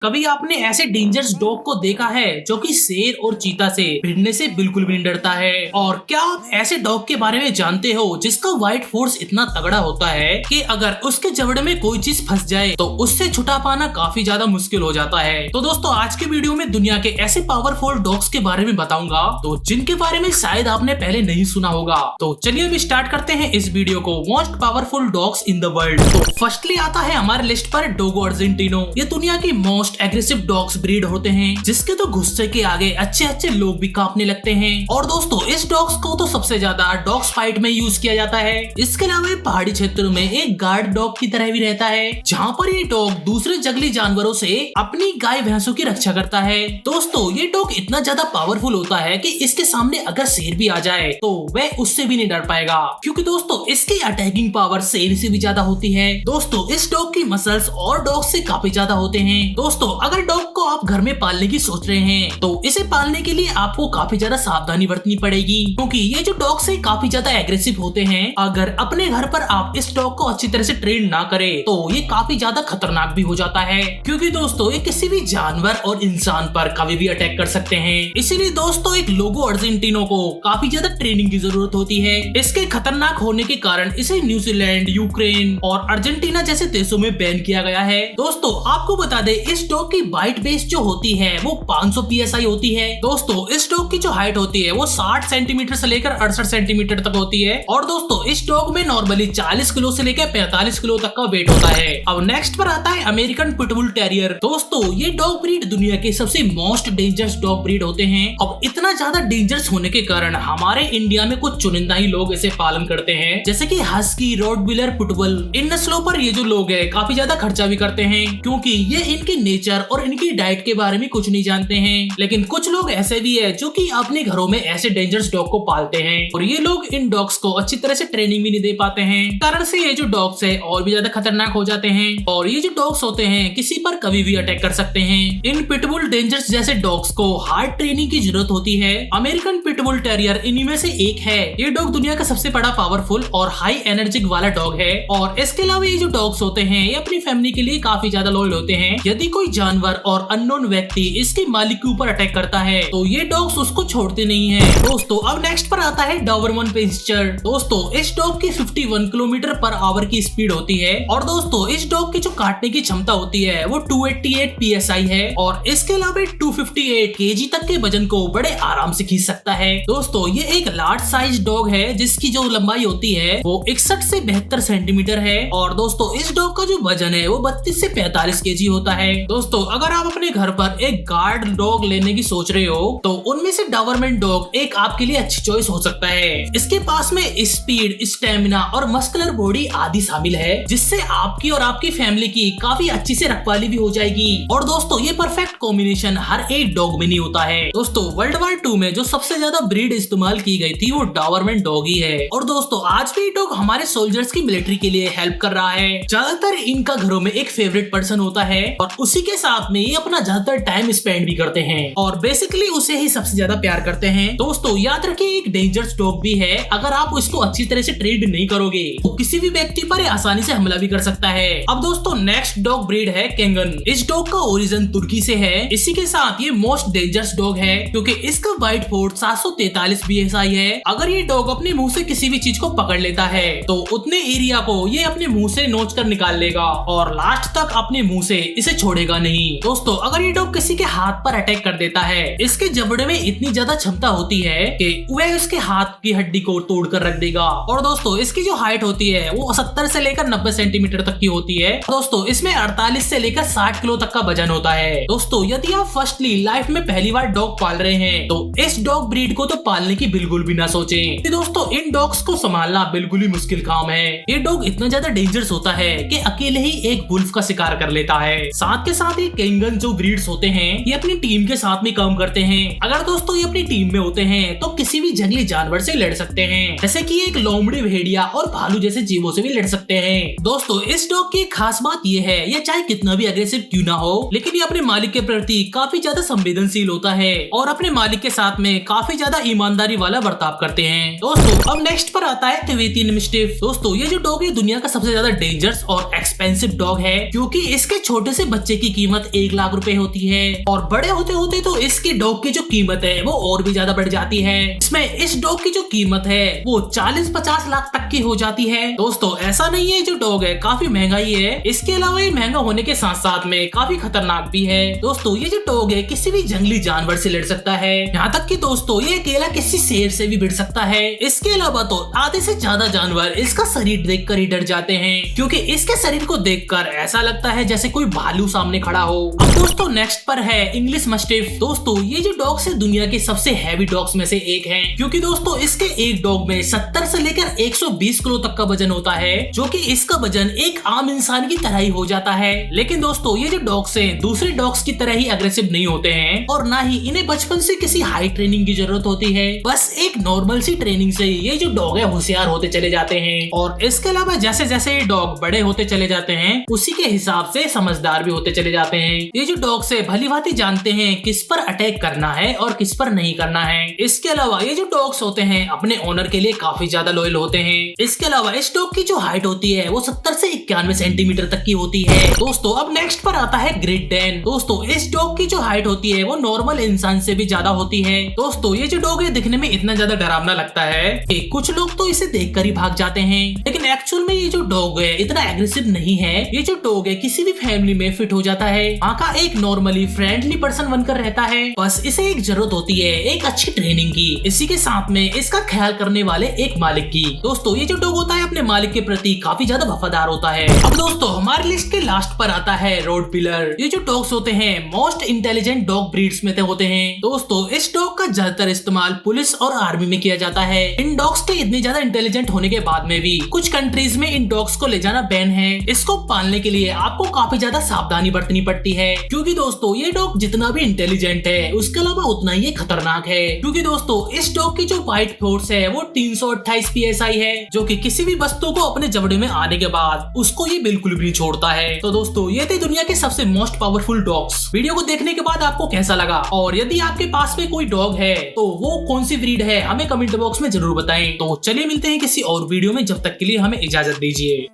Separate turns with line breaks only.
कभी आपने ऐसे डेंजरस डॉग को देखा है जो कि शेर और चीता से भिड़ने से बिल्कुल भी नहीं डरता है? और क्या आप ऐसे डॉग के बारे में जानते हो जिसका वाइट फोर्स इतना तगड़ा होता है कि अगर उसके जबड़े में कोई चीज फंस जाए तो उससे छुटा पाना काफी ज्यादा मुश्किल हो जाता है। तो दोस्तों आज के वीडियो में दुनिया के ऐसे पावरफुल डॉग्स के बारे में बताऊंगा तो जिनके बारे में शायद आपने पहले नहीं सुना होगा। तो चलिए अभी स्टार्ट करते हैं इस वीडियो को। Most powerful dogs in the world. तो फर्स्टली आता है हमारे लिस्ट पर डोगो अर्जेंटिनो। ये दुनिया की मोस्ट एग्रेसिव डॉग्स ब्रीड होते हैं जिसके तो गुस्से के आगे अच्छे अच्छे लोग भी कांपने लगते हैं। और दोस्तों इस डॉग्स को तो सबसे ज्यादा डॉग्स फाइट में यूज किया जाता है। इसके अलावा पहाड़ी क्षेत्रों में एक गार्ड डॉग की तरह भी रहता है जहाँ पर ये डॉग दूसरे जंगली जानवरों से अपनी गाय भैंसों की रक्षा करता है। दोस्तों ये डॉग इतना ज्यादा पावरफुल होता है कि इसके सामने अगर शेर भी आ जाए तो वह उससे भी नहीं डर पाएगा, क्योंकि दोस्तों इसकी अटैकिंग पावर शेर से भी ज्यादा होती है। दोस्तों इस डॉग की मसल्स और डॉग से काफी ज्यादा होते हैं। दोस्तों अगर डॉग को आप घर में पालने की सोच रहे हैं तो इसे पालने के लिए आपको काफी ज्यादा सावधानी बरतनी पड़ेगी, क्योंकि ये जो डॉग्स है काफी ज्यादा एग्रेसिव होते हैं। अगर अपने घर पर आप इस डॉग को अच्छी तरह से ट्रेन ना करें तो ये काफी ज्यादा खतरनाक भी हो जाता है, क्योंकि दोस्तों ये किसी भी जानवर और इंसान पर कभी भी अटैक कर सकते हैं। इसीलिए दोस्तों एक लोगो अर्जेंटिनो को काफी ज्यादा ट्रेनिंग की जरूरत होती है। इसके खतरनाक होने के कारण इसे न्यूजीलैंड, यूक्रेन और अर्जेंटीना जैसे देशों में बैन किया गया है। दोस्तों आपको बता दें इस डॉग की बाइट बेस जो होती है वो 500 PSI होती है। दोस्तों इस डॉग की जो हाइट होती है वो 60 सेंटीमीटर से लेकर 68 सेंटीमीटर तक होती है। और दोस्तों इस डॉग में नॉर्मली 40 किलो से लेकर 45 किलो तक का वेट होता है। अब नेक्स्ट पर आता है अमेरिकन पिटबुल टेरियर। दोस्तों ये डॉग ब्रीड दुनिया के सबसे मोस्ट डेंजरस डॉग ब्रीड होते हैं। अब इतना ज्यादा डेंजरस होने के कारण हमारे इंडिया में कुछ चुनिंदा ही लोग इसे पालन करते हैं, जैसे कि हस्की, रोडविलर, पिटबुल। इन नस्लों पर ये जो लोग है काफी ज्यादा खर्चा भी करते हैं, क्योंकि ये इनके नेचर और इनकी डाइट के बारे में कुछ नहीं जानते हैं। लेकिन कुछ लोग ऐसे भी है जो कि अपने घरों में ऐसे डेंजरस डॉग को पालते हैं और ये लोग इन डॉग्स को अच्छी तरह से ट्रेनिंग भी नहीं दे पाते हैं, कारण से ये जो डॉग्स है और भी ज्यादा खतरनाक हो जाते हैं। और ये जो डॉग्स होते हैं किसी पर कभी भी अटैक कर सकते हैं। इन पिटबुल डेंजर्स जैसे डॉग्स को हार्ड ट्रेनिंग की जरूरत होती है। अमेरिकन पिटबुल टेरियर इन्हीं में से एक है। ये डॉग दुनिया का सबसे बड़ा पावरफुल और हाई एनर्जिक वाला डॉग है। और इसके अलावा ये जो डॉग्स होते हैं ये अपनी फैमिली के लिए काफी ज्यादा लॉयल होते हैं। यदि कोई जानवर और अननोन व्यक्ति इसके मालिक के ऊपर अटैक करता है तो ये डॉग्स उसको छोड़ते नहीं है। दोस्तों अब नेक्स्ट पर आता है डॉबरमन पिंचर। दोस्तों इस डॉग की 51 किलोमीटर पर आवर की स्पीड होती है। और दोस्तों इस डॉग की जो काटने की क्षमता होती है वो 288 PSI है। और इसके अलावा 258 kg तक के वजन को बड़े आराम से खींच सकता है। दोस्तों ये एक लार्ज साइज डॉग है जिसकी जो लंबाई होती है वो 61 से 72 सेंटीमीटर है। और दोस्तों इस डॉग का जो वजन है वो 32 से 45 kg होता है। दोस्तों अगर आप अपने घर पर एक गार्ड डॉग लेने की सोच रहे हो तो उनमें से डॉबरमैन डॉग एक आपके लिए अच्छी चॉइस हो सकता है। इसके पास में स्पीड, स्टेमिना और मस्कुलर बॉडी आदि शामिल है, जिससे आपकी और आपकी फैमिली की काफी अच्छी से रखवाली भी हो जाएगी। और दोस्तों ये परफेक्ट कॉम्बिनेशन हर एक डॉग में नहीं होता है। दोस्तों वर्ल्ड वार 2 में जो सबसे ज्यादा ब्रीड इस्तेमाल की गई थी वो डॉबरमैन डॉग ही है। और दोस्तों आज भी डॉग हमारे सोल्जर्स की मिलिट्री के लिए हेल्प कर रहा है। ज्यादातर इनका घरों में एक फेवरेट पर्सन होता है और उसी के साथ में ये अपना ज्यादातर टाइम स्पेंड भी करते हैं और बेसिकली उसे ही सबसे ज्यादा प्यार करते हैं। दोस्तों याद रखिए एक डेंजरस डॉग भी है, अगर आप इसको अच्छी तरह से ट्रेन नहीं करोगे तो किसी भी व्यक्ति पर आसानी से हमला भी कर सकता है। अब दोस्तों नेक्स्ट डॉग ब्रीड है कैंगन। इस डॉग का ओरिजिन तुर्की से है। इसी के साथ ये मोस्ट डेंजरस डॉग है क्योंकि इसका बाइट फोर्स 743 PSI है। अगर ये डॉग अपने मुंह से किसी भी चीज को पकड़ लेता है तो उतने एरिया को ये अपने मुंह से नोच कर निकाल लेगा और लास्ट तक अपने मुंह से इसे छोड़ेगा नहीं। दोस्तों अगर ये डॉग किसी के हाथ पर अटैक कर देता है, इसके जबड़े में इतनी ज्यादा क्षमता होती है कि वह उसके हाथ की हड्डी को तोड़ कर रख देगा। और दोस्तों इसकी जो हाइट होती है वो 70 से लेकर 90 सेंटीमीटर तक की होती है। दोस्तों इसमें 48 से लेकर 60 किलो तक का वजन होता है। दोस्तों यदि आप फर्स्टली लाइफ में पहली बार डॉग पाल रहे हैं तो इस डॉग ब्रीड को तो पालने की बिल्कुल भी ना सोचें। दोस्तों इन डॉग्स को संभालना बिल्कुल ही मुश्किल काम है। ये डॉग इतना ज्यादा डेंजरस होता है कि अकेले ही एक वुल्फ का शिकार कर लेता है। साथ के साथ ये कैंगन जो ब्रीड्स होते हैं ये अपनी टीम के साथ में काम करते हैं। अगर दोस्तों ये अपनी टीम में होते हैं तो किसी भी जंगली जानवर से लड़ सकते हैं, जैसे कि एक लोमड़ी, भेड़िया और भालू जैसे जीवों से भी लड़ सकते हैं। दोस्तों इस डॉग की खास बात ये है ये चाहे कितना भी अग्रेसिव क्यों ना हो लेकिन ये अपने मालिक के प्रति काफी ज्यादा संवेदनशील होता है और अपने मालिक के साथ में काफी ज्यादा ईमानदारी वाला बर्ताव करते हैं। दोस्तों अब नेक्स्ट पर आता है तिबेतियन मैस्टिफ। दोस्तों ये जो डॉग है दुनिया का सबसे ज्यादा डेंजरस और एक्सपेंसिव डॉग है, क्योंकि इसके छोटे से बच्चे की कीमत 1 लाख रुपए होती है और बड़े होते होते तो इसके डॉग की जो कीमत है वो और भी ज्यादा बढ़ जाती है। इसमें इस डॉग की जो कीमत है वो 40-50 लाख तक की हो जाती है। दोस्तों ऐसा नहीं है जो डॉग है काफी महंगा ही है, इसके अलावा ये महंगा होने के साथ साथ में काफी खतरनाक भी है। दोस्तों ये जो डॉग है किसी भी जंगली जानवर से लड़ सकता है, यहाँ तक कि दोस्तों ये अकेला किसी शेर से भी भिड़ सकता है। इसके अलावा तो आधे से ज्यादा जानवर इसका शरीर देखकर ही डर जाते हैं, क्योंकि इसके शरीर को देखकर ऐसा लगता है जैसे कोई भालू सामने खड़ा हो। अब दोस्तों नेक्स्ट पर है इंग्लिश मस्टिफ। दोस्तों ये जो डॉग्स है दुनिया के सबसे हैवी डॉग्स में से एक है, क्योंकि दोस्तों इसके एक डॉग में 70 से लेकर 120 किलो तक का वजन होता है, जो कि इसका वजन एक आम इंसान की तरह ही हो जाता है। लेकिन दोस्तों ये जो डॉग्स हैं दूसरे डॉग्स की तरह ही अग्रेसिव नहीं होते हैं और ना ही इन्हें बचपन से किसी हाई ट्रेनिंग की जरूरत होती है। बस एक नॉर्मल सी ट्रेनिंग से ये जो डॉग है होशियार होते चले जाते हैं और इसके अलावा जैसे जैसे ये डॉग बड़े होते चले जाते हैं उसी के हिसाब से समझदार भी होते चले जाते हैं। ये जो डॉग से भली भांति जानते हैं किस पर अटैक करना है और किस पर नहीं करना है। इसके अलावा ये जो डॉग्स होते हैं अपने ओनर के लिए काफी ज्यादा लॉयल होते हैं। इसके अलावा इस डॉग की जो हाइट होती है वो 70 से 91 सेंटीमीटर तक की होती है। दोस्तों अब नेक्स्ट पर आता है ग्रेट डैन। दोस्तों इस डॉग की जो हाइट होती है वो नॉर्मल इंसान से भी ज्यादा होती है। दोस्तों ये जो डॉग है दिखने में इतना ज्यादा डरावना लगता है कि कुछ लोग तो इसे देखकर ही भाग जाते हैं, लेकिन एक्चुअल में ये जो डॉग है इतना एग्रेसिव नहीं है। ये जो डॉग है किसी भी फैमिली में फिट हो जाता है, वहाँ का एक नॉर्मली फ्रेंडली पर्सन बनकर रहता है। बस इसे एक जरूरत होती है एक अच्छी ट्रेनिंग की, इसी के साथ में इसका ख्याल करने वाले एक मालिक की। दोस्तों ये जो डॉग होता है अपने मालिक के प्रति काफी ज्यादा वफादार होता है। अब दोस्तों हमारी लिस्ट के लास्ट पर आता है रोटविलर। ये जो डॉग्स होते हैं मोस्ट इंटेलिजेंट डॉग ब्रीड्स में होते हैं। दोस्तों इस डॉग का ज्यादातर इस्तेमाल पुलिस और आर्मी में किया जाता है। इन डॉग्स के इतने ज्यादा इंटेलिजेंट होने के बाद में भी कुछ कंट्रीज में इन डॉग्स को ले जाना बैन है। इसको पालने के लिए आपको काफी ज्यादा सावधानी बरतनी पड़ती है, क्योंकि दोस्तों ये डॉग जितना भी इंटेलिजेंट है उसके अलावा उतना ही खतरनाक है। क्योंकि दोस्तों इस डॉग की जो बाइट फोर्स है वो 328 PSI है, जो कि किसी भी वस्तु को अपने जबड़े में आने के बाद उसको ये बिल्कुल भी नहीं छोड़ता है। तो दोस्तों ये थे दुनिया के सबसे मोस्ट पावरफुल डॉग्स। वीडियो को देखने के बाद आपको कैसा लगा, और यदि आपके पास में कोई डॉग है तो वो कौन सी ब्रीड है हमें कमेंट बॉक्स में जरूर बताएं। तो चलिए मिलते हैं किसी और वीडियो में, जब तक के लिए हमें इजाजत दीजिए।